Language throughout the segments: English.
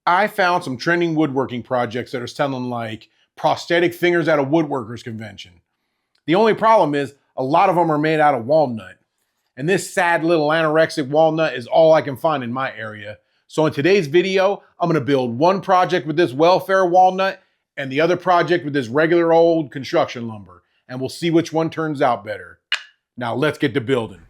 I found some trending woodworking projects that are selling like prosthetic fingers at a woodworkers convention. The only problem is a lot of them are made out of walnut. And this sad little anorexic walnut is all I can find in my area. So in today's video, I'm gonna build one project with this welfare walnut and the other project with this regular old construction lumber. And we'll see which one turns out better. Now let's get to building.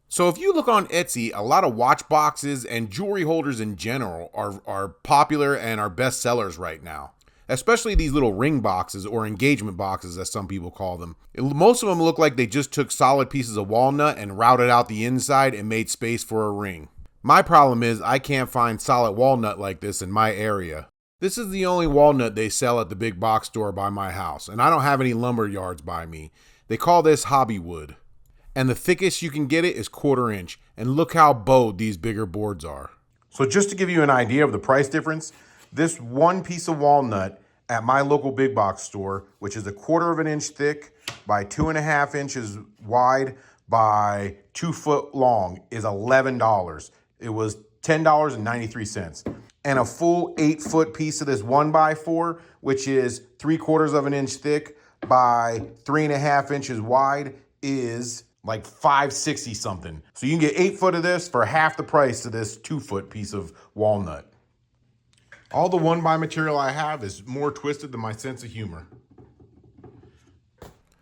So if you look on Etsy, a lot of watch boxes and jewelry holders in general are popular and are best sellers right now. Especially these little ring boxes or engagement boxes as some people call them. Most of them look like they just took solid pieces of walnut and routed out the inside and made space for a ring. My problem is I can't find solid walnut like this in my area. This is the only walnut they sell at the big box store by my house, and I don't have any lumber yards by me. They call this hobby wood. And the thickest you can get it is 1/4 inch. And look how bowed these bigger boards are. So just to give you an idea of the price difference, this one piece of walnut at my local big box store, which is 1/4 inch thick by 2.5 inches wide by 2 foot long, is $11. It was $10.93. And a full 8-foot piece of this 1x4, which is 3/4 inch thick by 3.5 inches wide, is like $5.60 something. So you can get 8 foot of this for half the price of this 2-foot piece of walnut. All the 1x material I have is more twisted than my sense of humor.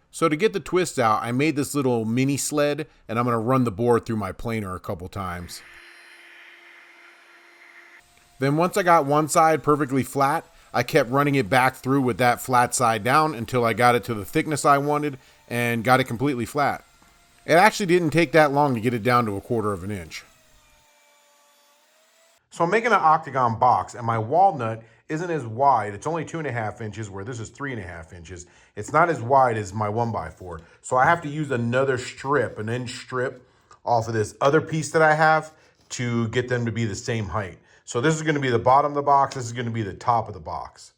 So to get the twist out, I made this little mini sled and I'm gonna run the board through my planer a couple times. Then once I got one side perfectly flat, I kept running it back through with that flat side down until I got it to the thickness I wanted and got it completely flat. It actually didn't take that long to get it down to 1/4 inch. So I'm making an octagon box and my walnut isn't as wide. It's only 2.5 inches where this is 3.5 inches. It's not as wide as my 1x4. So I have to use another strip, an inch strip off of this other piece that I have to get them to be the same height. So this is gonna be the bottom of the box. This is gonna be the top of the box.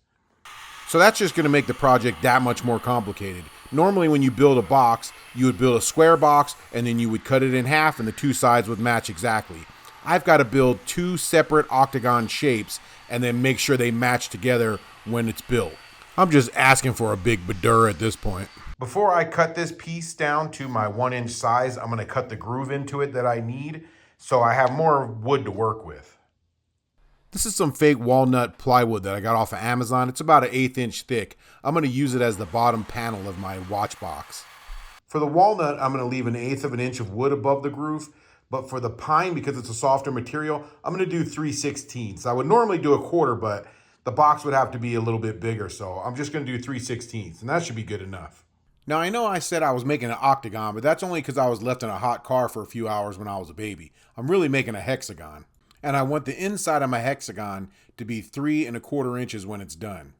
So that's just gonna make the project that much more complicated. Normally when you build a box, you would build a square box and then you would cut it in half and the two sides would match exactly. I've got to build 2 separate octagon shapes and then make sure they match together when it's built. I'm just asking for a big badur at this point. Before I cut this piece down to my 1-inch size, I'm gonna cut the groove into it that I need so I have more wood to work with. This is some fake walnut plywood that I got off of Amazon. It's about 1/8 inch thick. I'm going to use it as the bottom panel of my watch box. For the walnut, I'm going to leave 1/8 inch of wood above the groove. But for the pine, because it's a softer material, I'm going to do 3/16. I would normally do 1/4, but the box would have to be a little bit bigger. So I'm just going to do 3/16, and that should be good enough. Now, I know I said I was making an octagon, but that's only because I was left in a hot car for a few hours when I was a baby. I'm really making a hexagon. And I want the inside of my hexagon to be 3¼ inches when it's done.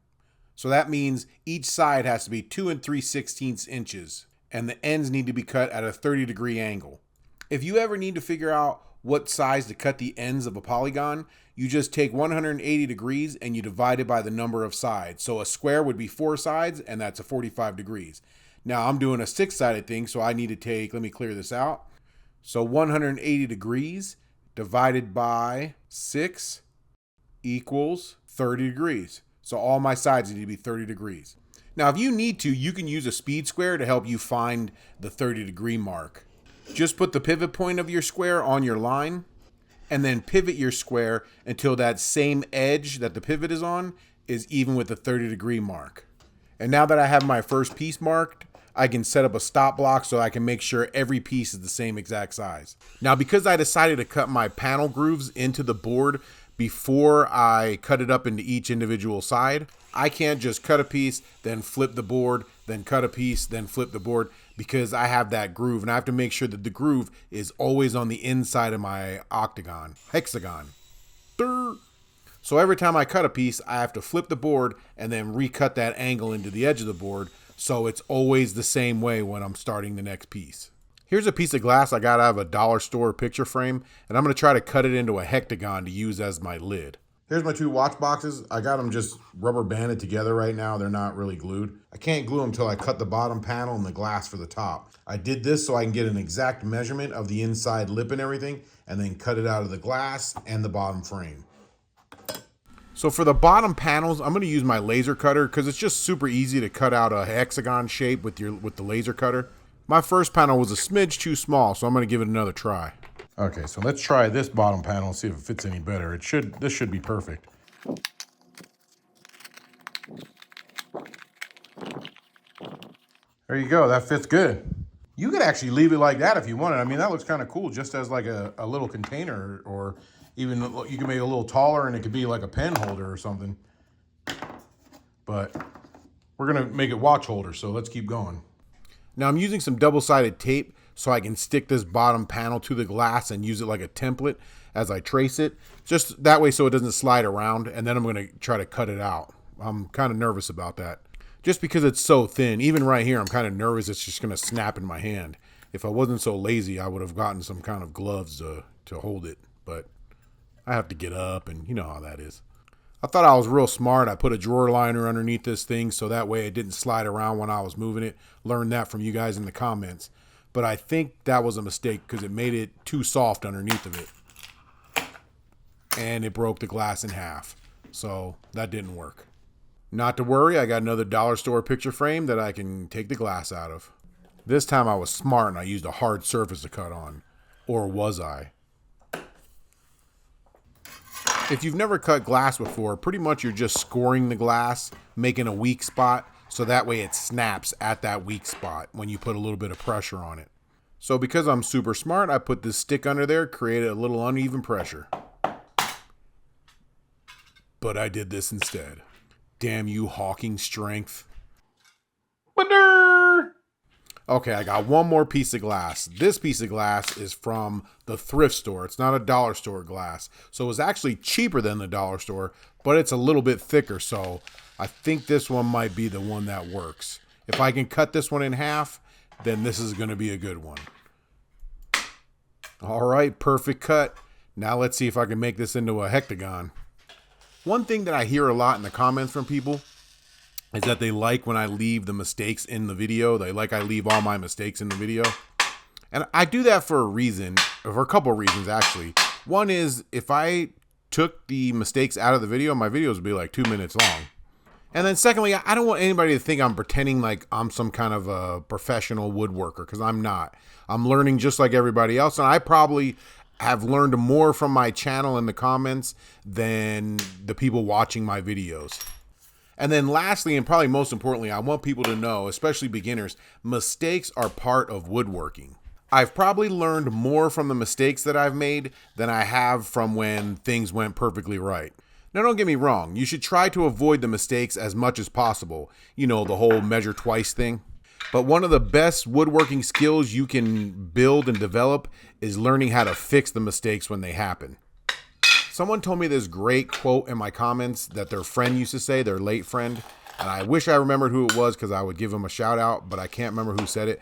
So that means each side has to be 2 3/16 inches, and the ends need to be cut at a 30-degree angle. If you ever need to figure out what size to cut the ends of a polygon, you just take 180 degrees and you divide it by the number of sides. So a square would be 4 sides, and that's a 45 degrees. Now I'm doing a 6-sided thing, so I need to take, let me clear this out. So 180 degrees divided by 6 equals 30 degrees. So all my sides need to be 30 degrees. Now, if you need to, you can use a speed square to help you find the 30-degree mark. Just put the pivot point of your square on your line and then pivot your square until that same edge that the pivot is on is even with the 30-degree mark. And now that I have my first piece marked, I can set up a stop block so I can make sure every piece is the same exact size. Now, because I decided to cut my panel grooves into the board before I cut it up into each individual side, I can't just cut a piece, then flip the board, then cut a piece, then flip the board, because I have that groove and I have to make sure that the groove is always on the inside of my hexagon. So every time I cut a piece, I have to flip the board and then recut that angle into the edge of the board, so it's always the same way when I'm starting the next piece. Here's a piece of glass I got out of a dollar store picture frame, and I'm going to try to cut it into a hexagon to use as my lid. Here's my 2 watch boxes. I got them just rubber banded together right now. They're not really glued. I can't glue them until I cut the bottom panel and the glass for the top. I did this so I can get an exact measurement of the inside lip and everything, and then cut it out of the glass and the bottom frame. So for the bottom panels, I'm going to use my laser cutter because it's just super easy to cut out a hexagon shape with the laser cutter. My first panel was a smidge too small, so I'm going to give it another try. Okay, so let's try this bottom panel and see if it fits any better. This should be perfect. There you go, that fits good. You could actually leave it like that if you wanted. I mean, that looks kind of cool just as like a little container, or even you can make it a little taller and it could be like a pen holder or something. But we're gonna make it watch holder, so let's keep going. Now I'm using some double-sided tape so I can stick this bottom panel to the glass and use it like a template as I trace it. Just that way so it doesn't slide around, and then I'm going to try to cut it out. I'm kind of nervous about that. Just because it's so thin, even right here, I'm kind of nervous it's just going to snap in my hand. If I wasn't so lazy, I would have gotten some kind of gloves to hold it, but I have to get up, and you know how that is. I thought I was real smart. I put a drawer liner underneath this thing so that way it didn't slide around when I was moving it. Learned that from you guys in the comments. But I think that was a mistake because it made it too soft underneath of it. And it broke the glass in half. So that didn't work. Not to worry, I got another dollar store picture frame that I can take the glass out of. This time I was smart and I used a hard surface to cut on. Or was I? If you've never cut glass before, pretty much you're just scoring the glass, making a weak spot, so that way it snaps at that weak spot when you put a little bit of pressure on it. So because I'm super smart, I put this stick under there, created a little uneven pressure. But I did this instead. Damn you, hawking strength. Okay, I got one more piece of glass. This piece of glass is from the thrift store. It's not a dollar store glass. So it was actually cheaper than the dollar store, but it's a little bit thicker. So I think this one might be the one that works. If I can cut this one in half, then this is going to be a good one. All right, perfect cut. Now let's see if I can make this into a hexagon. One thing that I hear a lot in the comments from people is that they like when I leave the mistakes in the video. They like I leave all my mistakes in the video. And I do that for a reason, or for a couple of reasons actually. One is if I took the mistakes out of the video, my videos would be like 2 minutes long. And then secondly, I don't want anybody to think I'm pretending like I'm some kind of a professional woodworker, because I'm not. I'm learning just like everybody else, and I probably have learned more from my channel in the comments than the people watching my videos. And then lastly, and probably most importantly, I want people to know, especially beginners, mistakes are part of woodworking. I've probably learned more from the mistakes that I've made than I have from when things went perfectly right. Now, don't get me wrong. You should try to avoid the mistakes as much as possible. You know, the whole measure twice thing. But one of the best woodworking skills you can build and develop is learning how to fix the mistakes when they happen. Someone told me this great quote in my comments that their friend used to say, their late friend, and I wish I remembered who it was because I would give him a shout out, but I can't remember who said it.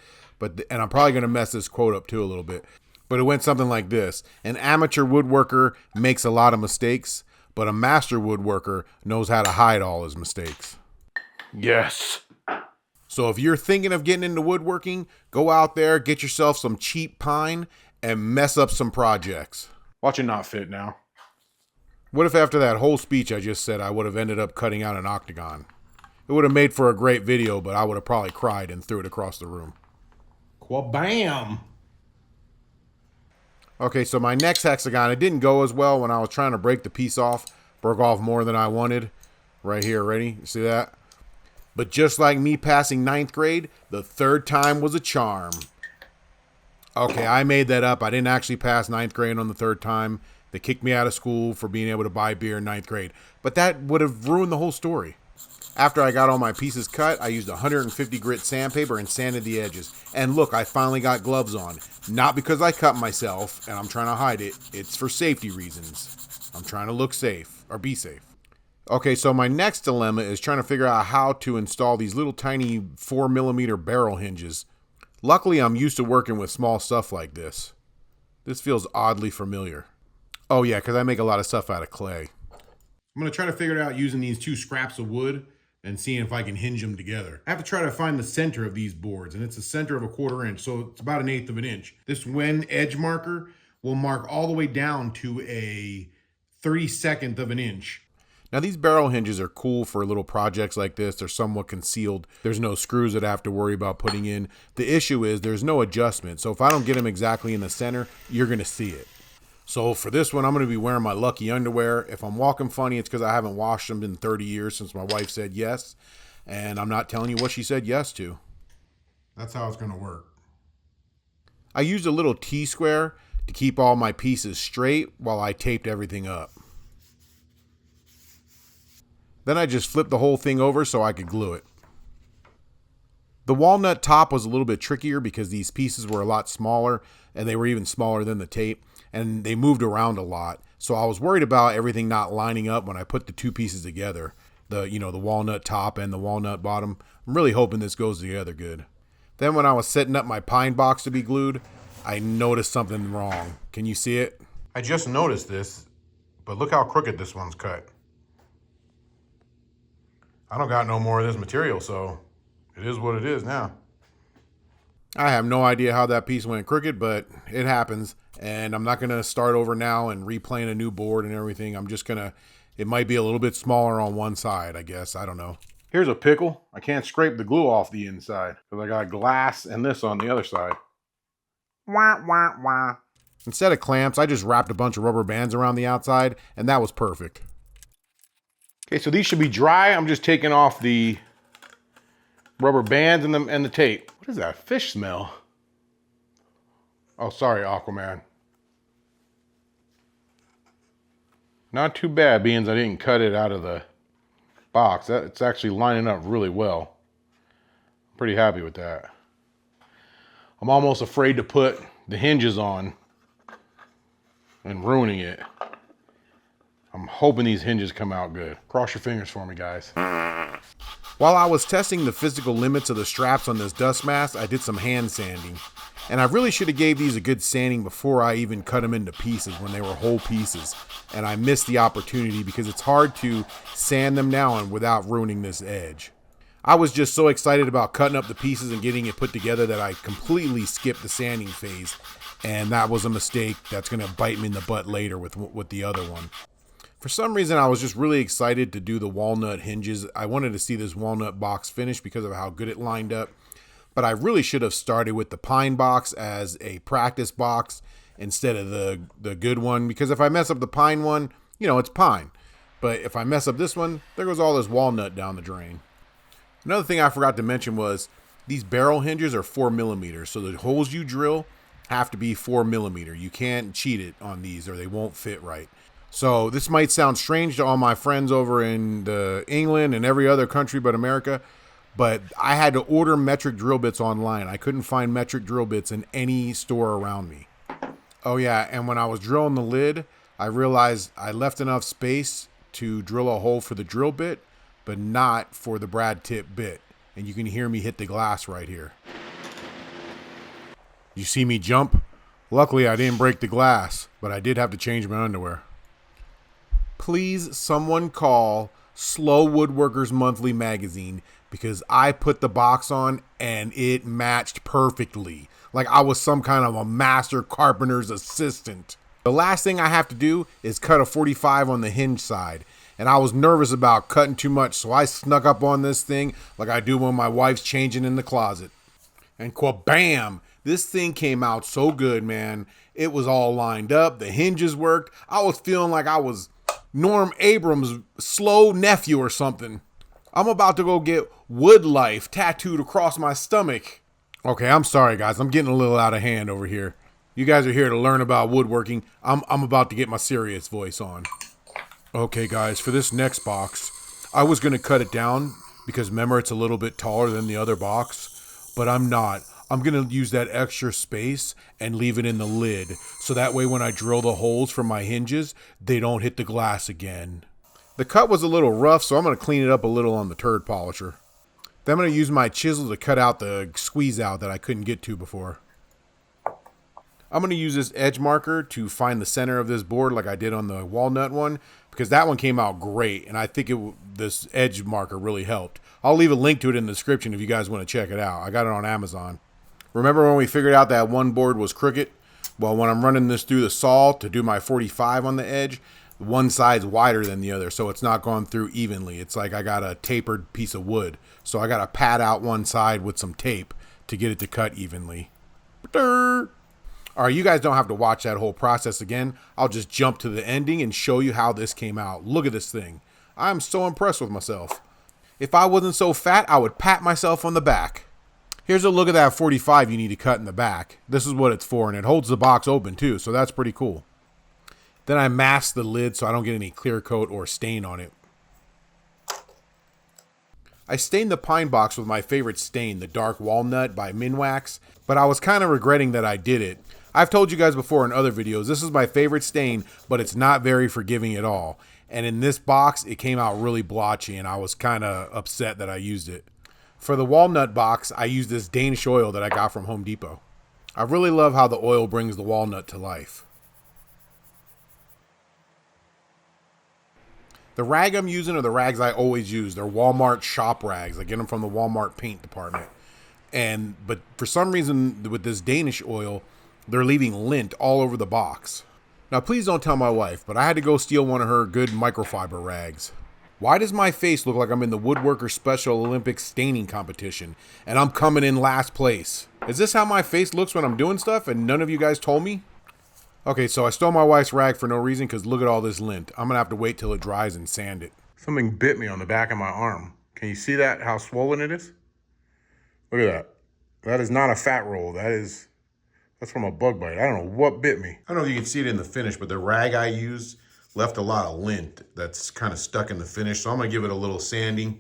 And I'm probably going to mess this quote up too a little bit. But it went something like this: an amateur woodworker makes a lot of mistakes, but a master woodworker knows how to hide all his mistakes. Yes. So if you're thinking of getting into woodworking, go out there, get yourself some cheap pine, and mess up some projects. Watch it not fit now. What if after that whole speech I just said I would have ended up cutting out an octagon? It would have made for a great video, but I would have probably cried and threw it across the room. Bam. Okay, so my next hexagon, it didn't go as well when I was trying to break the piece off. Broke off more than I wanted. Right here, ready? You see that? But just like me passing 9th grade, the third time was a charm. Okay, I made that up. I didn't actually pass 9th grade on the third time. They kicked me out of school for being able to buy beer in 9th grade. But that would have ruined the whole story. After I got all my pieces cut, I used 150 grit sandpaper and sanded the edges. And look, I finally got gloves on. Not because I cut myself and I'm trying to hide it. It's for safety reasons. I'm trying to look safe, or be safe. Okay, so my next dilemma is trying to figure out how to install these little tiny 4mm barrel hinges. Luckily, I'm used to working with small stuff like this. This feels oddly familiar. Oh yeah, because I make a lot of stuff out of clay. I'm going to try to figure it out using these 2 scraps of wood and seeing if I can hinge them together. I have to try to find the center of these boards, and it's the center of a 1/4 inch, so it's about 1/8 of an inch. This Wen edge marker will mark all the way down to a 32nd of an inch. Now these barrel hinges are cool for little projects like this. They're somewhat concealed. There's no screws that I have to worry about putting in. The issue is there's no adjustment. So if I don't get them exactly in the center, you're going to see it. So for this one, I'm going to be wearing my lucky underwear. If I'm walking funny, it's because I haven't washed them in 30 years since my wife said yes. And I'm not telling you what she said yes to. That's how it's going to work. I used a little T-square to keep all my pieces straight while I taped everything up. Then I just flipped the whole thing over so I could glue it. The walnut top was a little bit trickier because these pieces were a lot smaller and they were even smaller than the tape and they moved around a lot. So I was worried about everything not lining up when I put the two pieces together. The walnut top and the walnut bottom. I'm really hoping this goes together good. Then when I was setting up my pine box to be glued, I noticed something wrong. Can you see it? I just noticed this, but look how crooked this one's cut. I don't got no more of this material, so it is what it is now. I have no idea how that piece went crooked, but it happens. And I'm not going to start over now and replane a new board and everything. I'm just going to, it might be a little bit smaller on one side, I guess. I don't know. Here's a pickle. I can't scrape the glue off the inside because I got glass and this on the other side. Wah, wah, wah. Instead of clamps, I just wrapped a bunch of rubber bands around the outside, and that was perfect. Okay, so these should be dry. I'm just taking off the rubber bands and the tape. What is that fish smell? Oh, sorry, Aquaman. Not too bad, being I didn't cut it out of the box. It's actually lining up really well. I'm pretty happy with that. I'm almost afraid to put the hinges on and ruining it. I'm hoping these hinges come out good. Cross your fingers for me, guys. While I was testing the physical limits of the straps on this dust mask, I did some hand sanding. And I really should have gave these a good sanding before I even cut them into pieces when they were whole pieces. And I missed the opportunity because it's hard to sand them down without ruining this edge. I was just so excited about cutting up the pieces and getting it put together that I completely skipped the sanding phase. And that was a mistake that's going to bite me in the butt later with the other one. For some reason, I was just really excited to do the walnut hinges. I wanted to see this walnut box finish because of how good it lined up. But I really should have started with the pine box as a practice box instead of the good one. Because if I mess up the pine one, it's pine. But if I mess up this one, there goes all this walnut down the drain. Another thing I forgot to mention was these barrel hinges are 4mm. So the holes you drill have to be 4mm. You can't cheat it on these or they won't fit right. So this might sound strange to all my friends over in England and every other country but America, but I had to order metric drill bits online. I couldn't find metric drill bits in any store around me. Oh yeah, and when I was drilling the lid, I realized I left enough space to drill a hole for the drill bit, but not for the brad tip bit. And you can hear me hit the glass right here. You see me jump? Luckily, I didn't break the glass, but I did have to change my underwear. Please, someone call Slow Woodworkers Monthly Magazine because I put the box on and it matched perfectly. Like I was some kind of a master carpenter's assistant. The last thing I have to do is cut a 45 on the hinge side. And I was nervous about cutting too much, so I snuck up on this thing like I do when my wife's changing in the closet. And bam! This thing came out so good, man. It was all lined up. The hinges worked. I was feeling like I was Norm Abrams' slow nephew or something. I'm about to go get Wood Life tattooed across my stomach. Okay, I'm sorry guys. I'm getting a little out of hand over here. You guys are here to learn about woodworking. I'm about to get my serious voice on. Okay guys, for this next box, I was going to cut it down because remember it's a little bit taller than the other box, but I'm not. I'm going to use that extra space and leave it in the lid. So that way when I drill the holes for my hinges, they don't hit the glass again. The cut was a little rough, so I'm going to clean it up a little on the turd polisher. Then I'm going to use my chisel to cut out the squeeze out that I couldn't get to before. I'm going to use this edge marker to find the center of this board like I did on the walnut one, because that one came out great, and I think this edge marker really helped. I'll leave a link to it in the description if you guys want to check it out. I got it on Amazon. Remember when we figured out that one board was crooked? Well, when I'm running this through the saw to do my 45 on the edge, one side's wider than the other, so it's not going through evenly. It's like I got a tapered piece of wood, so I got to pad out one side with some tape to get it to cut evenly. All right, you guys don't have to watch that whole process again. I'll just jump to the ending and show you how this came out. Look at this thing. I'm so impressed with myself. If I wasn't so fat, I would pat myself on the back. Here's a look at that 45 you need to cut in the back. This is what it's for, and it holds the box open too, so that's pretty cool. Then I mask the lid so I don't get any clear coat or stain on it. I stained the pine box with my favorite stain, the dark walnut by Minwax, but I was kind of regretting that I did it. I've told you guys before in other videos, this is my favorite stain, but it's not very forgiving at all. And in this box, it came out really blotchy, and I was kind of upset that I used it. For the walnut box, I used this Danish oil that I got from Home Depot. I really love how the oil brings the walnut to life. The rag I'm using are the rags I always use. They're Walmart shop rags. I get them from the Walmart paint department. But for some reason, with this Danish oil, they're leaving lint all over the box. Now, please don't tell my wife, but I had to go steal one of her good microfiber rags. Why does my face look like I'm in the Woodworker Special Olympics staining competition, and I'm coming in last place? Is this how my face looks when I'm doing stuff, and none of you guys told me? Okay, so I stole my wife's rag for no reason, because look at all this lint. I'm going to have to wait till it dries and sand it. Something bit me on the back of my arm. Can you see that, how swollen it is? Look at that. That is not a fat roll. That's from a bug bite. I don't know what bit me. I don't know if you can see it in the finish, but the rag I used left a lot of lint that's kind of stuck in the finish. So I'm gonna give it a little sanding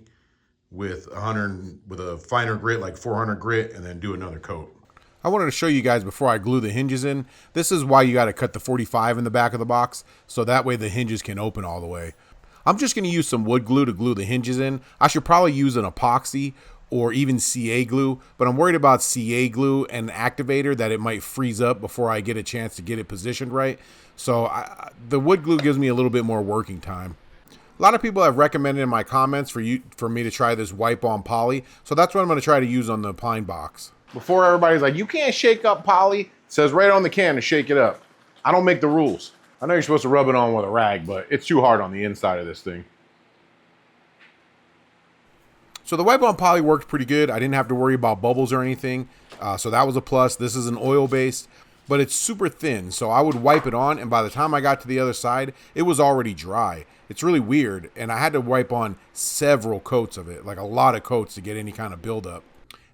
with a finer grit, like 400 grit, and then do another coat. I wanted to show you guys before I glue the hinges in. This is why you got to cut the 45 in the back of the box, so that way the hinges can open all the way. I'm just going to use some wood glue to glue the hinges in. I should probably use an epoxy or even CA glue, but I'm worried about CA glue and activator that it might freeze up before I get a chance to get it positioned right. So the wood glue gives me a little bit more working time. A lot of people have recommended in my comments for me to try this wipe-on poly, so that's what I'm going to try to use on the pine box. Before everybody's like, you can't shake up poly, it says right on the can to shake it up. I don't make the rules. I know you're supposed to rub it on with a rag, but it's too hard on the inside of this thing. So the wipe-on poly worked pretty good. I didn't have to worry about bubbles or anything, so that was a plus. This is an oil-based, but it's super thin, so I would wipe it on, and by the time I got to the other side, it was already dry. It's really weird, and I had to wipe on several coats of it, like a lot of coats to get any kind of buildup.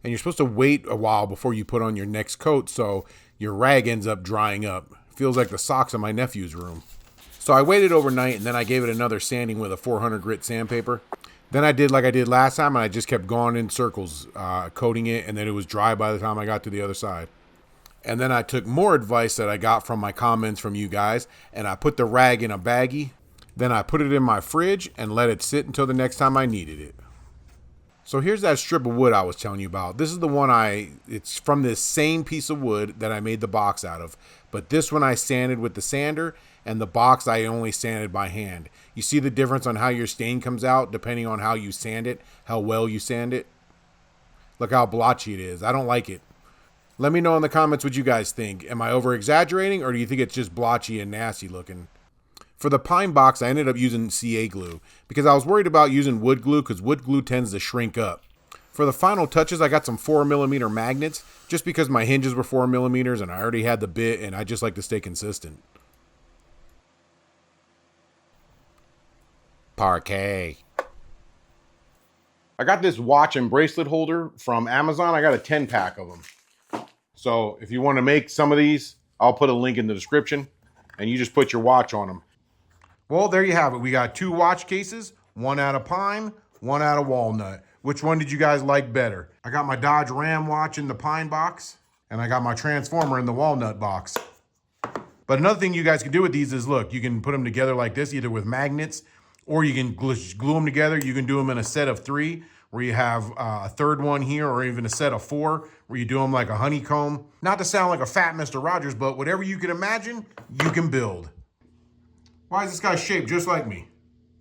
And you're supposed to wait a while before you put on your next coat, so your rag ends up drying up. Feels like the socks in my nephew's room. So I waited overnight, and then I gave it another sanding with a 400 grit sandpaper. Then I did like I did last time, and I just kept going in circles, coating it, and then it was dry by the time I got to the other side. And then I took more advice that I got from my comments from you guys, and I put the rag in a baggie. Then I put it in my fridge and let it sit until the next time I needed it. So here's that strip of wood I was telling you about. This is the one it's from this same piece of wood that I made the box out of. But this one I sanded with the sander, and the box I only sanded by hand. You see the difference on how your stain comes out depending on how you sand it, how well you sand it? Look how blotchy it is. I don't like it. Let me know in the comments what you guys think. Am I over exaggerating, or do you think it's just blotchy and nasty looking? For the pine box, I ended up using CA glue because I was worried about using wood glue because wood glue tends to shrink up. For the final touches, I got some 4mm magnets just because my hinges were 4mm and I already had the bit, and I just like to stay consistent. Parquet. I got this watch and bracelet holder from Amazon. I got a 10-pack of them. So if you want to make some of these, I'll put a link in the description, and you just put your watch on them. Well, there you have it. We got 2 watch cases, one out of pine, one out of walnut. Which one did you guys like better? I got my Dodge Ram watch in the pine box, and I got my transformer in the walnut box. But another thing you guys can do with these is, look, you can put them together like this, either with magnets, or you can glue them together. You can do them in a set of 3, where you have a third one here, or even a set of 4, where you do them like a honeycomb. Not to sound like a fat Mr. Rogers, but whatever you can imagine, you can build. Why is this guy shaped just like me?